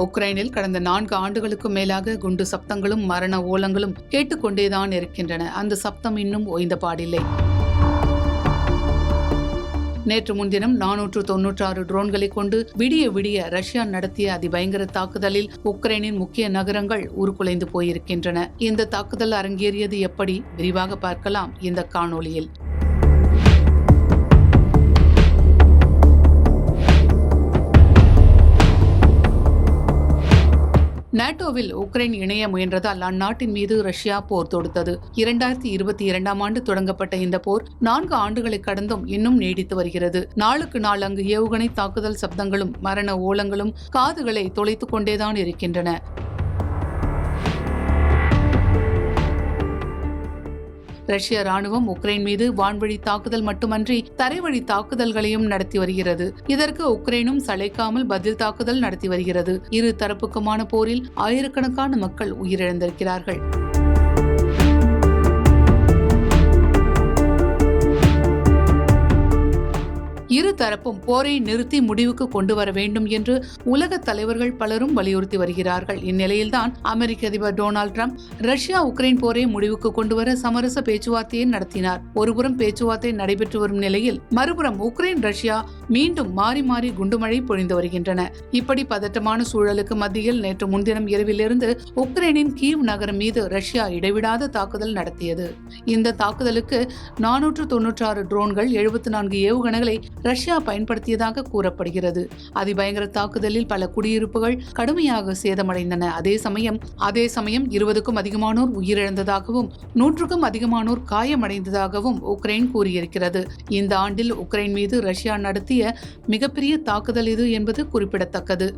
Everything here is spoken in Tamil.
உக்ரைனில் கடந்த 4 ஆண்டுகளுக்கும் மேலாக குண்டு சப்தங்களும் மரண ஓலங்களும் கேட்டுக்கொண்டேதான் இருக்கின்றன. அந்த சப்தம் இன்னும் ஓய்ந்த பாடில்லை. நேற்று முன்தினம் 496 ட்ரோன்களை கொண்டு விடிய விடிய ரஷ்யா நடத்திய அதிபயங்கர தாக்குதலில் உக்ரைனின் முக்கிய நகரங்கள் உருக்குலைந்து போயிருக்கின்றன. இந்த தாக்குதல் அரங்கேறியது எப்படி? விரிவாக பார்க்கலாம் இந்த காணொளியில். நேட்டோவில் உக்ரைன் இணைய முயன்றதால் அந்நாட்டின் மீது ரஷ்யா போர் தொடுத்தது. 2022ஆம் ஆண்டு தொடங்கப்பட்ட இந்த போர் 4 ஆண்டுகளை கடந்தும் இன்னும் நீடித்து வருகிறது. நாளுக்கு நாள் அங்கு ஏவுகணை தாக்குதல் சப்தங்களும் மரண ஓலங்களும் காதுகளை தொலைத்துக் கொண்டேதான் இருக்கின்றன. ரஷ்ய ராணுவம் உக்ரைன் மீது வான்வழி தாக்குதல் மட்டுமன்றி தரைவழி தாக்குதல்களையும் நடத்தி வருகிறது. இதற்கு உக்ரைனும் சளைக்காமல் பதில் தாக்குதல் நடத்தி வருகிறது. இரு தரப்புக்குமான போரில் ஆயிரக்கணக்கான மக்கள் உயிரிழந்திருக்கிறார்கள். இரு தரப்பும் போரை நிறுத்தி முடிவுக்கு கொண்டு வர வேண்டும் என்று உலக தலைவர்கள் பலரும் வலியுறுத்தி வருகிறார்கள். இந்நிலையில்தான் அமெரிக்க அதிபர் டொனால்ட் ட்ரம்ப் ரஷ்யா உக்ரைன் போரை முடிவுக்கு கொண்டுவர சமரச பேச்சுவார்த்தையை நடத்தினார். ஒருபுறம் பேச்சுவார்த்தை நடைபெற்று வரும் நிலையில் மறுபுறம் உக்ரைன் ரஷ்யா மீண்டும் மாறி மாறி குண்டுமழை பொழிந்து வருகின்றன. இப்படி பதட்டமான சூழலுக்கு மத்தியில் நேற்று முன்தினம் இரவிலிருந்து உக்ரைனின் கீவ் நகரம் மீது ரஷ்யா இடைவிடாத தாக்குதல் நடத்தியது. இந்த தாக்குதலுக்கு 496 ட்ரோன்கள் 74 ஏவுகணைகளை ரஷ்யா பயன்படுத்தியதாக கூறப்படுகிறது. அதிபயங்கர தாக்குதலில் பல குடியிருப்புகள் கடுமையாக சேதமடைந்தன. அதே சமயம் 20க்கும் அதிகமானோர் உயிரிழந்ததாகவும் 100க்கும் அதிகமானோர் காயமடைந்ததாகவும் உக்ரைன் கூறியிருக்கிறது. இந்த ஆண்டில் உக்ரைன் மீது ரஷ்யா நடத்திய மிகப்பெரிய தாக்குதல் இது என்பது குறிப்பிடத்தக்கது.